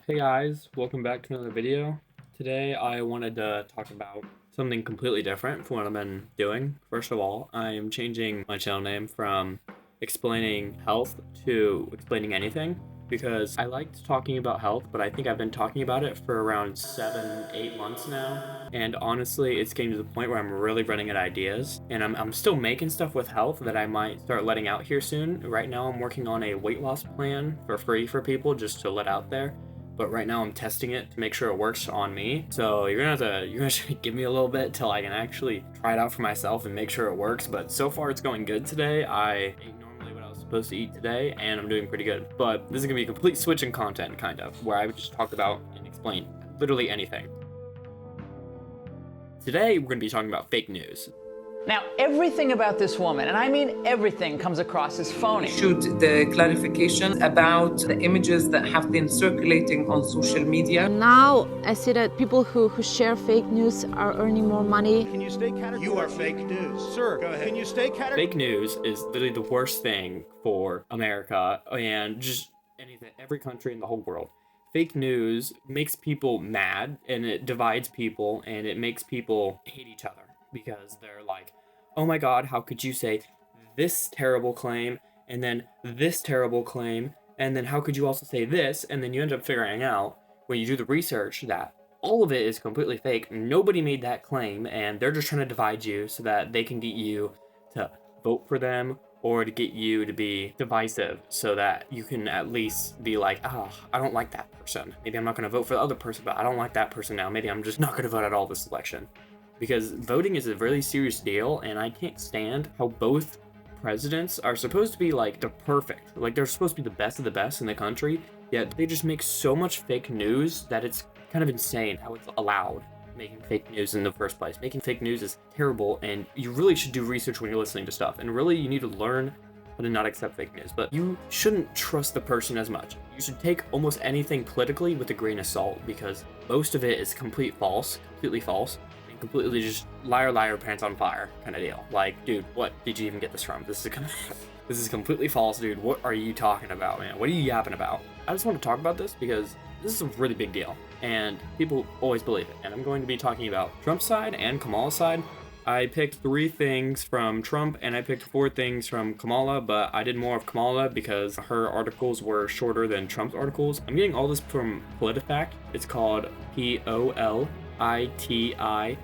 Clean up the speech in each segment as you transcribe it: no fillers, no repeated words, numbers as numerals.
Hey guys, welcome back to another video. Today I wanted to talk about something completely different from what I've been doing. First of all, I'm changing my channel name from explaining health to explaining anything because I liked talking about health, but I think I've been talking about it for around 7, 8 months now. And honestly, it's getting to the point where I'm really running out of ideas. And I'm still making stuff with health that I might start letting out here soon. Right now, I'm working on a weight loss plan for free for people just to let out there, but right now I'm testing it to make sure it works on me. So you're gonna have to give me a little bit till I can actually try it out for myself and make sure it works. But so far it's going good today. I ate normally what I was supposed to eat today, and I'm doing pretty good. But this is gonna be a complete switch in content, kind of, where I would just talk about and explain literally anything. Today we're gonna be talking about fake news. Now, everything about this woman, and I mean everything, comes across as phony. Issued the clarification about the images that have been circulating on social media. Now I see that people who share fake news are earning more money. Can you stay categorical? You are fake news. Sir, go ahead. Can you stay categorical? Fake news is literally the worst thing for America and just anything, every country in the whole world. Fake news makes people mad, and it divides people, and it makes people hate each other because they're like, oh my god, how could you say this terrible claim and then this terrible claim, and then how could you also say this? And then you end up figuring out when you do the research that all of it is completely fake. Nobody made that claim, and they're just trying to divide you so that they can get you to vote for them or to get you to be divisive so that you can at least be like, I don't like that person. Maybe I'm not going to vote for the other person, but I don't like that person now. Maybe I'm just not going to vote at all this election. Because voting is a really serious deal, and I can't stand how both presidents are supposed to be like the perfect, like they're supposed to be the best of the best in the country, yet they just make so much fake news that it's kind of insane how it's allowed making fake news in the first place. Making fake news is terrible, and you really should do research when you're listening to stuff, and really you need to learn how to not accept fake news. But you shouldn't trust the person as much. You should take almost anything politically with a grain of salt, because most of it is completely false, completely just liar, pants on fire kind of deal. Like, dude, what did you even get this from? This is completely false, dude. What are you talking about, man? What are you yapping about? I just want to talk about this because this is a really big deal, and people always believe it. And I'm going to be talking about Trump's side and Kamala's side. I picked 3 things from Trump, and I picked 4 things from Kamala, but I did more of Kamala because her articles were shorter than Trump's articles. I'm getting all this from PolitiFact. It's called PolitiFact.com,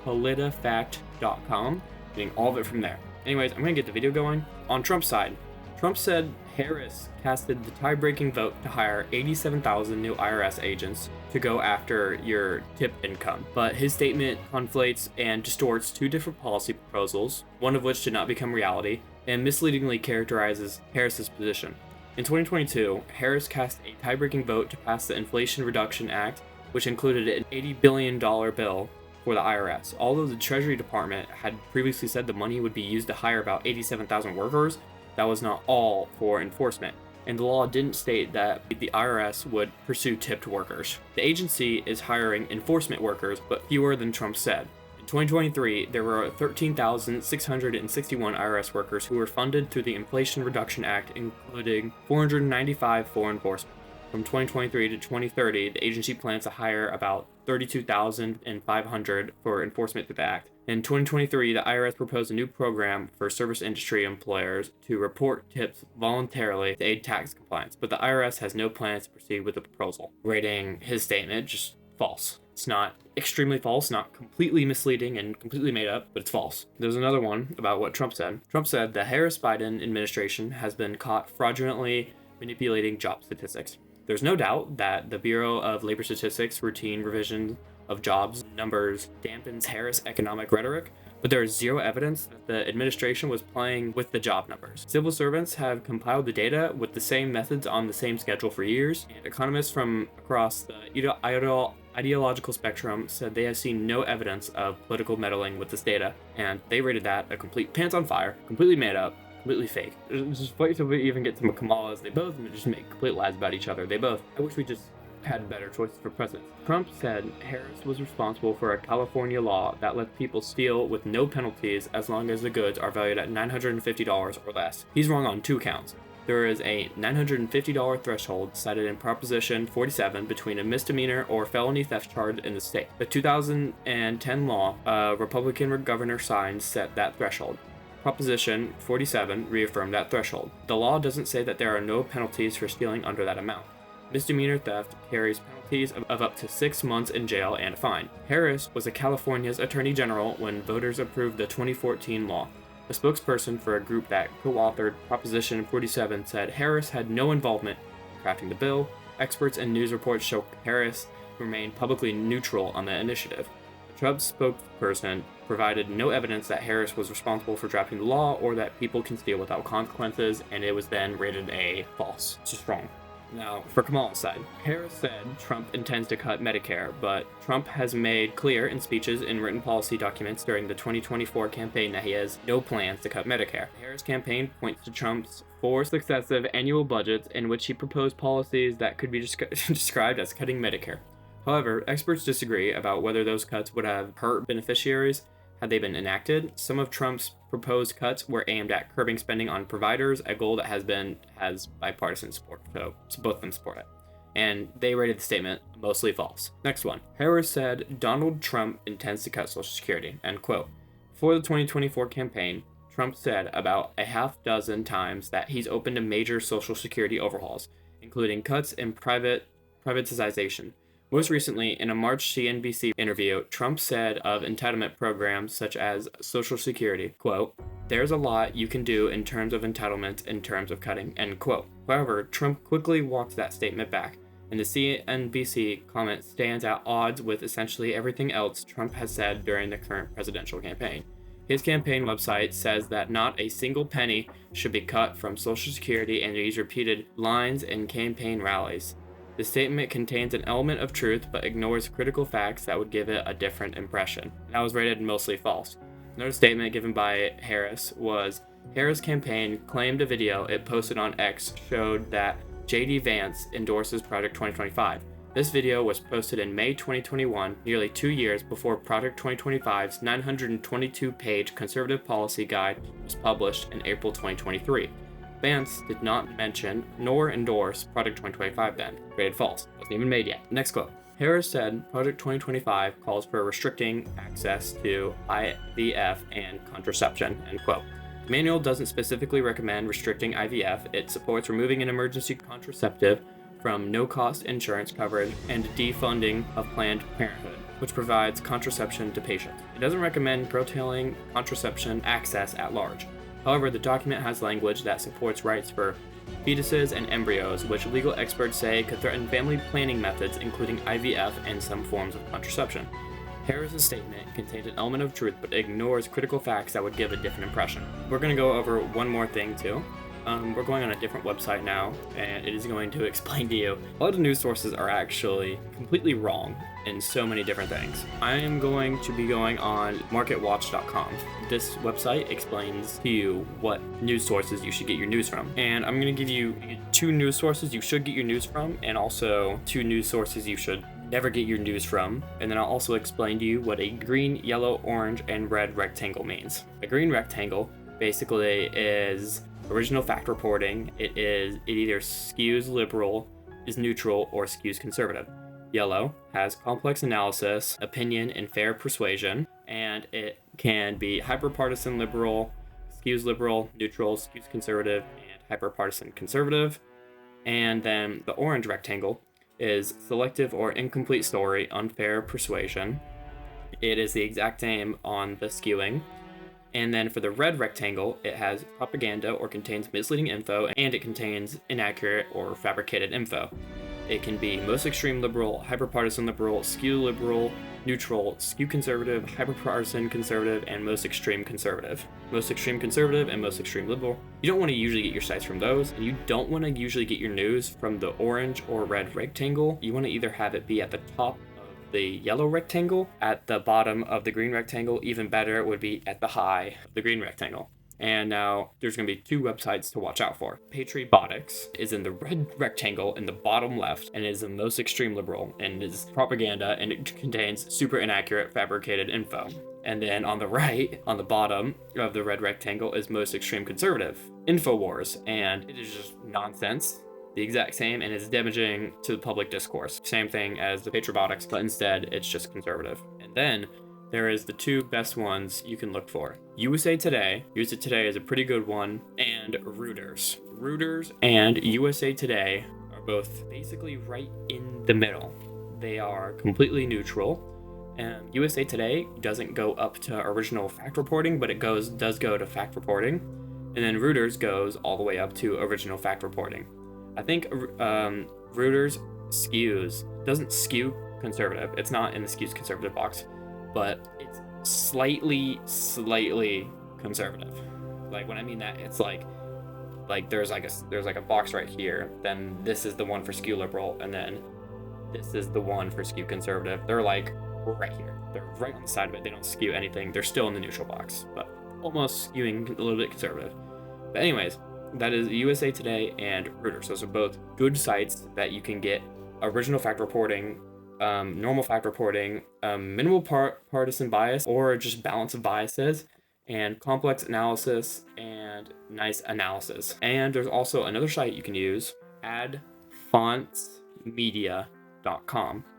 politifact.com. Getting all of it from there. Anyways, I'm gonna get the video going. On Trump's side, Trump said Harris casted the tie-breaking vote to hire 87,000 new IRS agents to go after your tip income. But his statement conflates and distorts 2 different policy proposals, one of which did not become reality, and misleadingly characterizes Harris's position. In 2022, Harris cast a tie-breaking vote to pass the Inflation Reduction Act, which included an $80 billion bill for the IRS. Although the Treasury Department had previously said the money would be used to hire about 87,000 workers, that was not all for enforcement, and the law didn't state that the IRS would pursue tipped workers. The agency is hiring enforcement workers, but fewer than Trump said. In 2023, there were 13,661 IRS workers who were funded through the Inflation Reduction Act, including 495 for enforcement. From 2023 to 2030, the agency plans to hire about 32,500 for enforcement through the act. In 2023, the IRS proposed a new program for service industry employers to report tips voluntarily to aid tax compliance, but the IRS has no plans to proceed with the proposal, rating his statement just false. It's not extremely false, not completely misleading and completely made up, but it's false. There's another one about what Trump said. Trump said the Harris-Biden administration has been caught fraudulently manipulating job statistics. There's no doubt that the Bureau of Labor Statistics routine revision of jobs numbers dampens Harris' economic rhetoric, but there is zero evidence that the administration was playing with the job numbers. Civil servants have compiled the data with the same methods on the same schedule for years, and economists from across the ideological spectrum said they have seen no evidence of political meddling with this data, and they rated that a complete pants on fire, completely made up, completely fake. Just wait till we even get to Kamala's. They both just make complete lies about each other. I wish we just had better choices for president. Trump said Harris was responsible for a California law that lets people steal with no penalties as long as the goods are valued at $950 or less. He's wrong on 2 counts. There is a $950 threshold cited in Proposition 47 between a misdemeanor or felony theft charge in the state. The 2010 law a Republican governor signed set that threshold. Proposition 47 reaffirmed that threshold. The law doesn't say that there are no penalties for stealing under that amount. Misdemeanor theft carries penalties of up to 6 months in jail and a fine. Harris was California's Attorney General when voters approved the 2014 law. A spokesperson for a group that co-authored Proposition 47 said Harris had no involvement in crafting the bill. Experts and news reports show Harris remained publicly neutral on the initiative. The Trump spokesperson provided no evidence that Harris was responsible for drafting the law or that people can steal without consequences, and it was then rated a false. So strong. Now, for Kamala's side, Harris said Trump intends to cut Medicare, but Trump has made clear in speeches and written policy documents during the 2024 campaign that he has no plans to cut Medicare. The Harris campaign points to Trump's 4 successive annual budgets in which he proposed policies that could be described as cutting Medicare. However, experts disagree about whether those cuts would have hurt beneficiaries had they been enacted. Some of Trump's proposed cuts were aimed at curbing spending on providers, a goal that has bipartisan support, so both of them support it. And they rated the statement mostly false. Next one. Harris said Donald Trump intends to cut Social Security, end quote. For the 2024 campaign, Trump said about a half dozen times that he's open to major Social Security overhauls, including cuts and privatization. Most recently, in a March CNBC interview, Trump said of entitlement programs such as Social Security, quote, "There's a lot you can do in terms of entitlements in terms of cutting," end quote. However, Trump quickly walked that statement back, and the CNBC comment stands at odds with essentially everything else Trump has said during the current presidential campaign. His campaign website says that not a single penny should be cut from Social Security, and he's repeated lines in campaign rallies. The statement contains an element of truth but ignores critical facts that would give it a different impression. That was rated mostly false. Another statement given by Harris was, Harris' campaign claimed a video it posted on X showed that J.D. Vance endorses Project 2025. This video was posted in May 2021, nearly 2 years before Project 2025's 922-page conservative policy guide was published in April 2023. Vance did not mention nor endorse Project 2025 then. Rated false. Wasn't even made yet. Next quote. Harris said Project 2025 calls for restricting access to IVF and contraception, end quote. The manual doesn't specifically recommend restricting IVF. It supports removing an emergency contraceptive from no-cost insurance coverage and defunding of Planned Parenthood, which provides contraception to patients. It doesn't recommend curtailing contraception access at large. However, the document has language that supports rights for fetuses and embryos, which legal experts say could threaten family planning methods, including IVF and some forms of contraception. Harris's statement contains an element of truth but ignores critical facts that would give a different impression. We're going to go over one more thing too. We're going on a different website now, and it is going to explain to you a lot of news sources are actually completely wrong in so many different things. I am going to be going on marketwatch.com. This website explains to you what news sources you should get your news from. And I'm going to give you 2 news sources you should get your news from, and also 2 news sources you should never get your news from. And then I'll also explain to you what a green, yellow, orange, and red rectangle means. A green rectangle basically is original fact reporting. It either skews liberal, is neutral, or skews conservative. Yellow has complex analysis, opinion, and fair persuasion, and it can be hyperpartisan liberal, skews liberal, neutral, skews conservative, and hyperpartisan conservative. And then the orange rectangle is selective or incomplete story, unfair persuasion. It is the exact same on the skewing. And then for the red rectangle, it has propaganda or contains misleading info, and it contains inaccurate or fabricated info. It can be most extreme liberal, hyperpartisan liberal, skew liberal, neutral, skew conservative, hyperpartisan conservative, and most extreme conservative. Most extreme conservative and most extreme liberal. You don't want to usually get your sites from those, and you don't want to usually get your news from the orange or red rectangle. You want to either have it be at the top of the yellow rectangle, at the bottom of the green rectangle. Even better, it would be at the high of the green rectangle. And now there's going to be 2 websites to watch out for. Patriobotics is in the red rectangle in the bottom left, and is the most extreme liberal, and is propaganda, and it contains super inaccurate fabricated info. And then on the right, on the bottom of the red rectangle, is most extreme conservative, InfoWars, and it is just nonsense, the exact same, and it's damaging to the public discourse. Same thing as the patriotics, but instead it's just conservative. And then there is the two best ones you can look for. USA Today. USA Today is a pretty good one, and Reuters. Reuters and USA Today are both basically right in the middle. They are completely neutral. USA Today doesn't go up to original fact reporting, but it does go to fact reporting. And then Reuters goes all the way up to original fact reporting. I think Reuters doesn't skew conservative. It's not in the skews conservative box, but it's slightly conservative. Like when I mean that, it's like there's like a box right here. Then this is the one for skew liberal, and then this is the one for skew conservative. They're like right here. They're right on the side of it. They don't skew anything. They're still in the neutral box, but almost skewing a little bit conservative. But anyways, that is USA Today and Reuters. Those are both good sites that you can get original fact reporting, normal fact reporting, minimal partisan bias or just balance of biases, and complex analysis and nice analysis. And there's also another site you can use, adfontsmedia.com.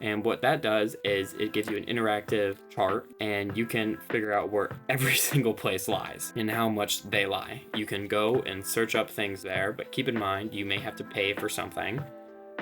And what that does is it gives you an interactive chart, and you can figure out where every single place lies and how much they lie. You can go and search up things there, but keep in mind you may have to pay for something,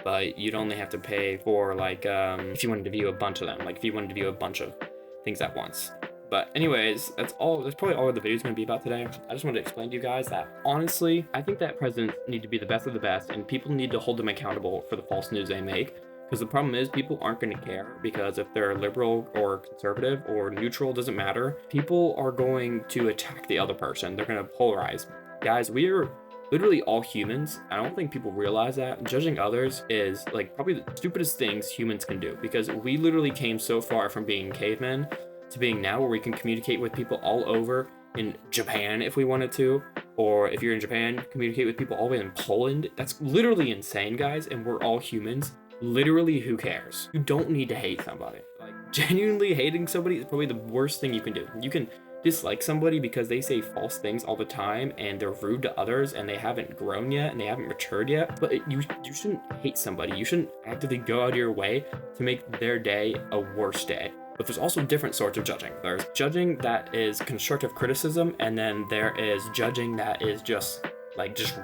but you'd only have to pay for like if you wanted to view a bunch of them, like if you wanted to view a bunch of things at once. But anyways, that's probably all the video is going to be about today. I just wanted to explain to you guys that honestly, I think that presidents need to be the best of the best, and people need to hold them accountable for the false news they make. Because the problem is people aren't going to care, because if they're liberal or conservative or neutral, doesn't matter. People are going to attack the other person. They're going to polarize. Guys, we are literally all humans. I don't think people realize that. Judging others is like probably the stupidest things humans can do, because we literally came so far from being cavemen to being now where we can communicate with people all over in Japan if we wanted to, or if you're in Japan, communicate with people all the way in Poland. That's literally insane, guys, and we're all humans. Literally, who cares? You don't need to hate somebody. Like, genuinely hating somebody is probably the worst thing you can do. You can dislike somebody because they say false things all the time and they're rude to others and they haven't grown yet and they haven't matured yet. But you shouldn't hate somebody. You shouldn't actively go out of your way to make their day a worse day. But there's also different sorts of judging. There's judging that is constructive criticism, and then there is judging that is just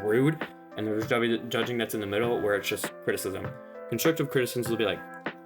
rude, and there's judging that's in the middle where it's just criticism. Constructive criticism will be like,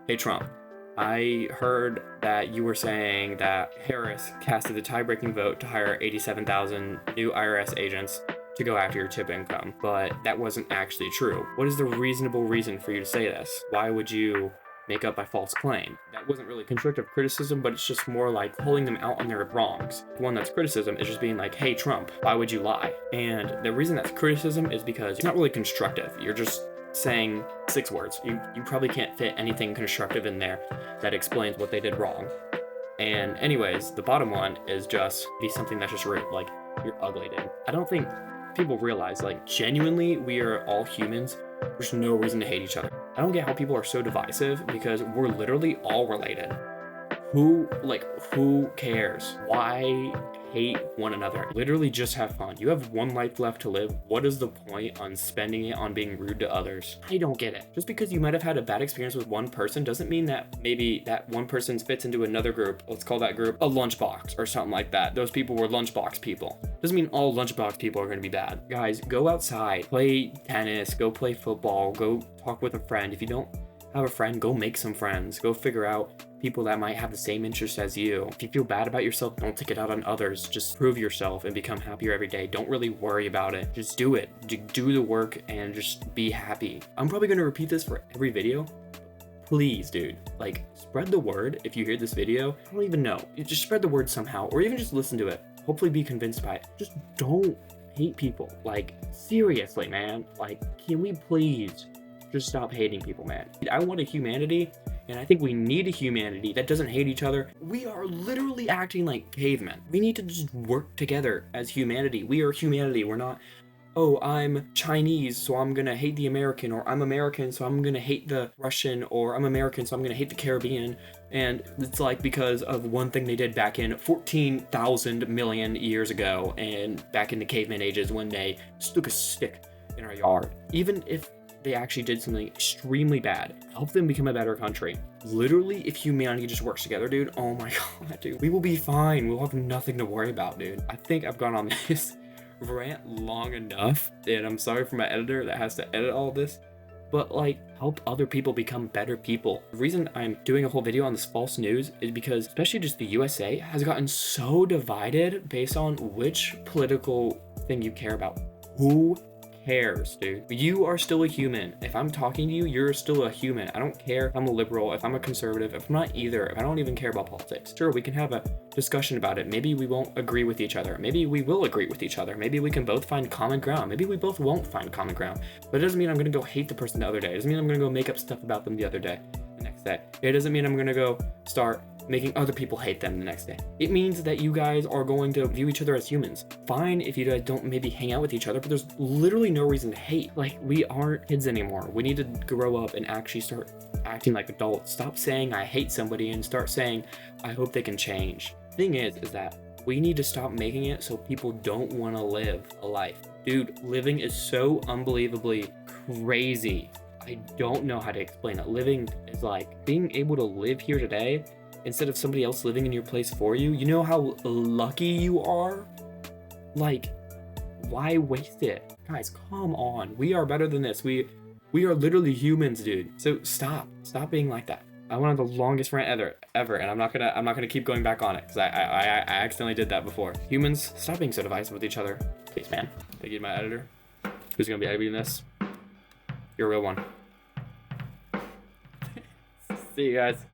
hey Trump, I heard that you were saying that Harris casted the tie-breaking vote to hire 87,000 new IRS agents to go after your tip income, but that wasn't actually true. What is the reasonable reason for you to say this? Why would you make up a false claim? That wasn't really constructive criticism, but it's just more like pulling them out on their wrongs. One that's criticism is just being like, hey Trump, why would you lie? And the reason that's criticism is because it's not really constructive. You're just saying 6 words. You probably can't fit anything constructive in there that explains what they did wrong. And anyways, the bottom one is just be something that's just rude, like you're ugly, dude. I don't think people realize, like, genuinely we are all humans. There's no reason to hate each other. I don't get how people are so divisive, because we're literally all related. Who cares? Why hate one another? Literally just have fun. You have one life left to live. What is the point on spending it on being rude to others? I don't get it. Just because you might have had a bad experience with one person doesn't mean that maybe that one person fits into another group. Let's call that group a lunchbox or something like that. Those people were lunchbox people. Doesn't mean all lunchbox people are going to be bad. Guys, go outside, play tennis, go play football, go talk with a friend. If you don't have a friend, go make some friends. Go figure out people that might have the same interests as you. If you feel bad about yourself, don't take it out on others. Just prove yourself and become happier every day. Don't really worry about it. Just do it. Do the work and just be happy. I'm probably going to repeat this for every video. Please, dude, like, spread the word. If you hear this video, I don't even know. You just spread the word somehow, or even just listen to it. Hopefully be convinced by it. Just don't hate people. Like, seriously, man. Like, can we please just stop hating people, man? I want a humanity, and I think we need a humanity that doesn't hate each other. We are literally acting like cavemen. We need to just work together as humanity. We are humanity. We're not oh, I'm Chinese, so I'm gonna hate the American, or I'm American, so I'm gonna hate the Russian, or I'm American, so I'm gonna hate the Caribbean. And it's like because of one thing they did back in 14,000 million years ago, and back in the caveman ages when they stuck a stick in our yard. Even if they actually did something extremely bad, help them become a better country. Literally, if humanity just works together, dude, oh my god, dude, we will be fine. We'll have nothing to worry about, dude. I think I've gone on this rant long enough, and I'm sorry for my editor that has to edit all this, but like, help other people become better people. The reason I'm doing a whole video on this false news is because especially just the USA has gotten so divided based on which political thing you care about. Who cares, dude? You are still a human. If I'm talking to you, you're still a human. I don't care if I'm a liberal, if I'm a conservative, if I'm not either, if I don't even care about politics. Sure, we can have a discussion about it. Maybe we won't agree with each other. Maybe we will agree with each other. Maybe we can both find common ground. Maybe we both won't find common ground. But it doesn't mean I'm gonna go hate the person the other day. It doesn't mean I'm gonna go make up stuff about them the other day, the next day. It doesn't mean I'm gonna go start making other people hate them the next day. It means that you guys are going to view each other as humans. Fine if you guys don't maybe hang out with each other, but there's literally no reason to hate. Like, we aren't kids anymore. We need to grow up and actually start acting like adults. Stop saying I hate somebody and start saying I hope they can change. Thing is that we need to stop making it so people don't want to live a life. Dude, living is so unbelievably crazy. I don't know how to explain it. Living is like being able to live here today instead of somebody else living in your place for you. You know how lucky you are? Like, why waste it? Guys, come on. We are better than this. We are literally humans, dude. So stop being like that. I went on the longest rant ever, and I'm not gonna keep going back on it because I accidentally did that before. Humans, stop being so divisive with each other. Please, man. Thank you to my editor. Who's gonna be editing this? You're a real one. See you guys.